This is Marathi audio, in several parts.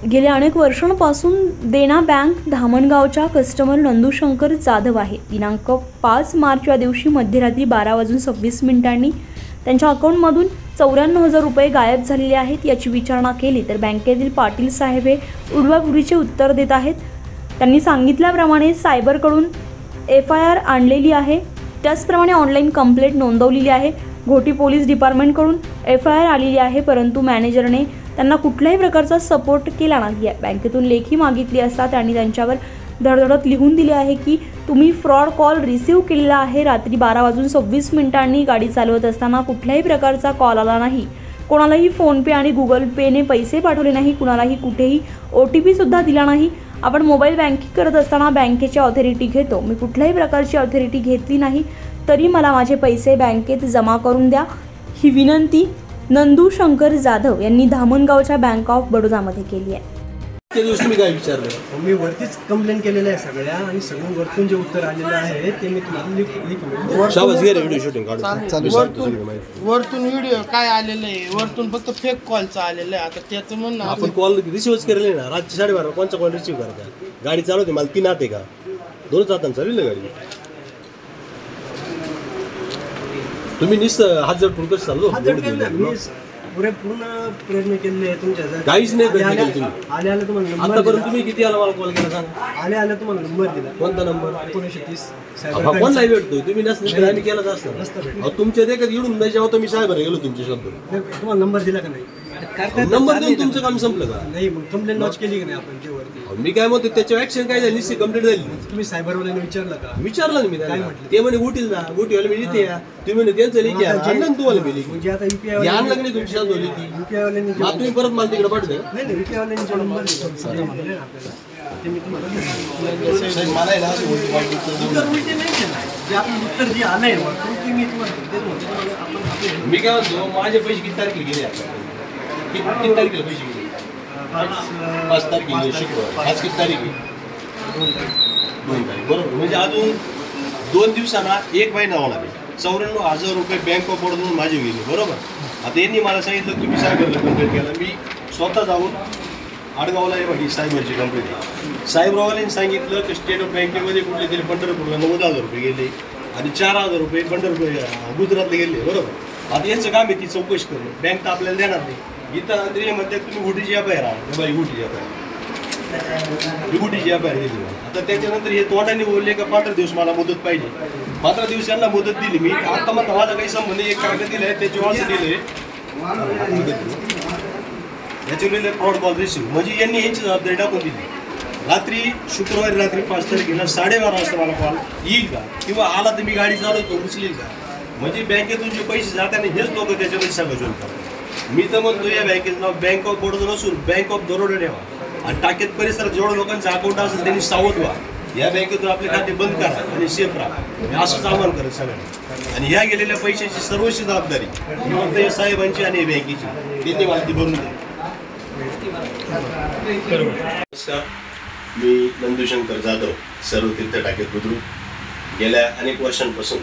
गेल्या अनेक वर्षांपासून देना बँक धामणगावच्या कस्टमर नंदूशंकर जाधव आहे. दिनांक 5 मार्च या दिवशी मध्यरात्री 12:26 त्यांच्या अकाउंटमधून 94,000 रुपये गायब झालेले आहेत. याची विचारणा केली तर बँकेतील पाटील साहेब हे उडवाउडवीचे उत्तर देत आहेत. त्यांनी सांगितल्याप्रमाणे सायबरकडून FIR आणलेली आहे, त्याचप्रमाणे ऑनलाईन कंप्लेंट नोंदवलेली आहे. घोटी पोलीस डिपार्टमेंटकडून FIR आलेली आहे, परंतु मॅनेजरने त्यांना कुठल्याही प्रकारचा सपोर्ट केला नाही आहे. बँकेतून लेखी मागितली असता त्यांनी त्यांच्यावर धडधडत लिहून दिले आहे की तुम्ही फ्रॉड कॉल रिसीव्ह केलेला आहे. रात्री 12:26 गाडी चालवत असताना कुठल्याही प्रकारचा कॉल आला नाही. कोणालाही फोनपे आणि गुगल पेने पैसे पाठवले नाही. कुणालाही कुठेही OTP सुद्धा दिला नाही. आपण मोबाईल बँकिंग करत असताना बँकेची ऑथॉरिटी घेतो. मी कुठल्याही प्रकारची ऑथॉरिटी घेतली नाही, तरी मला माझे पैसे बँकेत जमा करून द्या, ही विनंती नंदूशंकर जाधव यांनी धामणगावच्या बँक ऑफ बडोदामध्ये केली आहे. त्या दिवशी मी काय विचारलं, मी वरतीच कंप्लेंट केलेलं आहे सगळ्या, आणि सगळं वरतून जे उत्तर आलेलं आहे ते मी तुम्हाला लिखून शाबास घे रे, व्हिडिओ शूटिंग काढून वरतून व्हिडिओ काय आलेलं आहे, वरतून फक्त फेक कॉलचं आलेलं आहे. आता त्याचं म्हणणं आपण कॉल रिसिव्हच केलेले ना. रात्री 12:30 कोणचा कॉल रिसिव्ह करता? गाडी चालवते मला 3 हात आहे का? 2च हातांनी चालवली गाडी. तुम्ही हात जर ठुणकत चाललो पूर्ण प्रयत्न केले तुमच्या. काहीच नाही प्रयत्न केले तुम्ही. आले तुम्हाला नंबर आतापर्यंत तुम्ही किती आला मला कॉल केला सांगा? आले तुम्हाला नंबर दिला. कोणता नंबर? 1930. कोण नाही भेटतोय तुम्ही नसलं आम्ही केलाच असतं. तुमच्या ते कधी येऊन नाही जेव्हा तुम्ही साहेब गेलो तुमच्या शब्द तुम्हाला नंबर दिला का नाही? नंबर देऊन तुमचं काम संपलं का? नाही, मग कंप्लेंट लॉन्च केली की नाही आपण जे वरती? मी काय म्हणतो त्याच्या ऍक्शन काय झाली? निश्चित कंप्लेंट झाली. तुम्ही सायबरवाल्यांनी विचारलं का? विचारलं ना मी काय त्यांना. म्हटलं? ते म्हणे गुटील ना, गुटीवाले मी इथे या. तुम्ही म्हणे त्यांचं लिखी आणलं तुम्हाला मी लिखी. म्हणजे आता UPI ध्यान लागली तुमची शांत होली ती. वाल्यांनी मग तुम्ही परत मला तिकडे पाठवते. नाही नाही, UPI वाल्यांनी जो नंबर दिला आपल्याला ते मी तुम्हाला मला आहे ना अशी उलटी वाटली तर उलटे नाही केलं. जे आपलं उत्तर जे आलंय ते मी तुम्हाला मी काय म्हणतो माझे पैसे किती तारखेला गेले आता? किती तारखेला पैसे गेले? 5 तारखेला शुक्रवार. आज किती तारीख आहे? 2 तारीख. बरोबर. म्हणजे अजून 2 दिवसांना 1 महिना होणार आहे. 94,000 रुपये बँक ऑफ बडोदातून माझे गेले. बरोबर. आता यांनी मला सांगितलं तुम्ही सायबरला कंप्लेंट केला. मी स्वतः जाऊन आडगावला आहे माझी सायबरची कंप्लेंट. सायबरवाल्यांनी सांगितलं की स्टेट ऑफ बँकेमध्ये कुठले तरी पंढरपूरला 90,000 रुपये गेले आणि 4,000 रुपये गुजरातला गेले. बरोबर. आता यांचं काम आहे ती चौकशी करणं. बँक तर आपल्याला देणार नाही. इथं ते म्हणतात तुम्ही गुटीची FIR आणा. बाई गुटीची FIR, गुटीची FIR दिली. आता त्याच्यानंतर हे तोंडाने बोलले का 15 दिवस मला मुदत पाहिजे. 15 दिवसांना मुदत दिली. मी आता मग माझा काही संबंध एक कागद दिलाय त्याचे असं दिले याचे फ्रॉड कॉल रिसिव्ह. म्हणजे यांनी यांची जबाबदारी टाकून दिली. रात्री शुक्रवारी रात्री 5 तारखेला 12:30 वाजता मला कॉल येईल का, किंवा आला तर मी गाडी चालवतो उचलेल का? म्हणजे बँकेतून जे पैसे जाताना हेच लोक त्याच्यामध्ये सगळं करतात. मी तर म्हणतो या बँकेचं नाव बँक ऑफ बडोदा नसून बँक ऑफ दरोडा ठेवा आणि टाकेत परिसरात जेवढं लोकांचं अकाउंट असेल त्यांनी सावध व्हा. या बँकेतून आपले खाते बंद करा आणि सेफ राहा. मी असंच आवाहन करत सगळ्यांना. आणि ह्या गेलेल्या पैशाची सर्वस्वी जबाबदारी ही फक्त या साहेबांची आणि बँकेची. त्यांनी माहिती भरून द्या. नमस्कार, मी नंदूशंकर जाधव, सर्व तीर्थ टाकेत बुद्रुक. गेल्या अनेक वर्षांपासून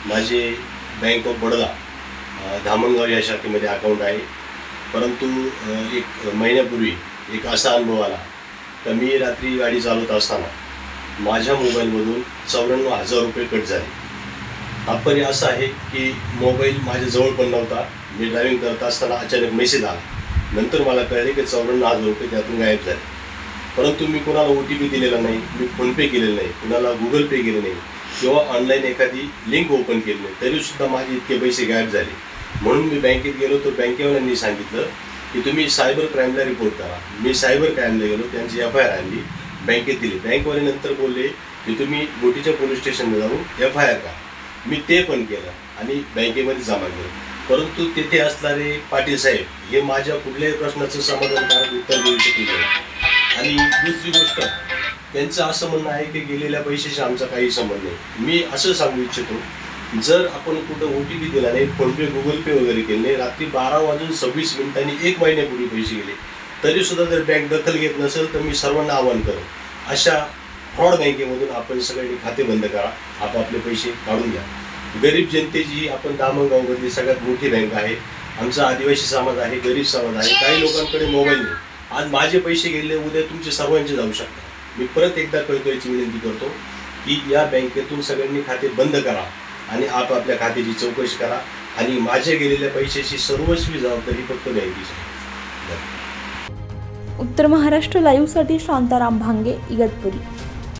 माझे बँक ऑफ बडोदा धामणगाव या शाखेमध्ये अकाउंट आहे. परंतु 1 महिन्यापूर्वी एक असा अनुभव आला तर मी रात्री गाडी चालवत असताना माझ्या मोबाईलमधून 94,000 रुपये कट झाले. तात्पर्य असं आहे की मोबाईल माझ्याजवळ पण नव्हता. मी ड्रायव्हिंग करत असताना अचानक मेसेज आला. नंतर मला कळले की 94,000 रुपये त्यातून गायब झाले. परंतु मी कोणाला OTP दिलेला नाही, मी फोनपे केलेलं नाही, कुणाला गुगल पे केले नाही किंवा ऑनलाईन एखादी लिंक ओपन केली नाही, तरीसुद्धा माझे इतके पैसे गायब झाले. म्हणून मी बँकेत गेलो तर बँकेवाल्यांनी सांगितलं की तुम्ही सायबर क्राईमला रिपोर्ट करा. मी सायबर क्राईमला गेलो, त्यांची FIR आणली, बँकेत दिली. बँकवाले नंतर बोलले की तुम्ही गोटीच्या पोलीस स्टेशनला जाऊन FIR करा. मी ते पण केलं आणि बँकेमध्ये जमा केलं. परंतु तिथे असणारे पाटील साहेब हे माझ्या कुठल्याही प्रश्नाचं समाधानकारक उत्तर देऊ शकले नाही. आणि दुसरी गोष्ट, त्यांचं असं म्हणणं आहे की गेलेल्या पैशाशी आमचा काही संबंध नाही. मी असं सांगू इच्छितो, जर आपण कुठं OTP दिला नाही, फोनपे गुगल पे वगैरे केले नाही, रात्री 12:26 1 महिन्यापूर्वी पैसे गेले, तरीसुद्धा जर बँक दखल घेत नसेल तर मी सर्वांना आवाहन करेन अशा फ्रॉड बँकेमधून आपण सगळ्यांनी खाते बंद करा, आपापले पैसे काढून घ्या. गरीब जनतेची आपण धामणगावमधली सगळ्यात मोठी बँक आहे. आमचा आदिवासी समाज आहे, गरीब समाज आहे, काही लोकांकडे मोबाईल नाही. आज माझे पैसे गेले, उद्या तुमचे सर्वांचे जाऊ शकतात. मी परत एकदा कळकळीची विनंती करतो की या बँकेतून सगळ्यांनी खाते बंद करा आणि आपापल्या खात्याची चौकशी करा आणि माझे गेलेल्या पैशाची सर्वस्वी जबाबदारी फक्त बँकेची आहे. उत्तर महाराष्ट्र लाईव्हसाठी शांताराम भांगे, इगतपुरी.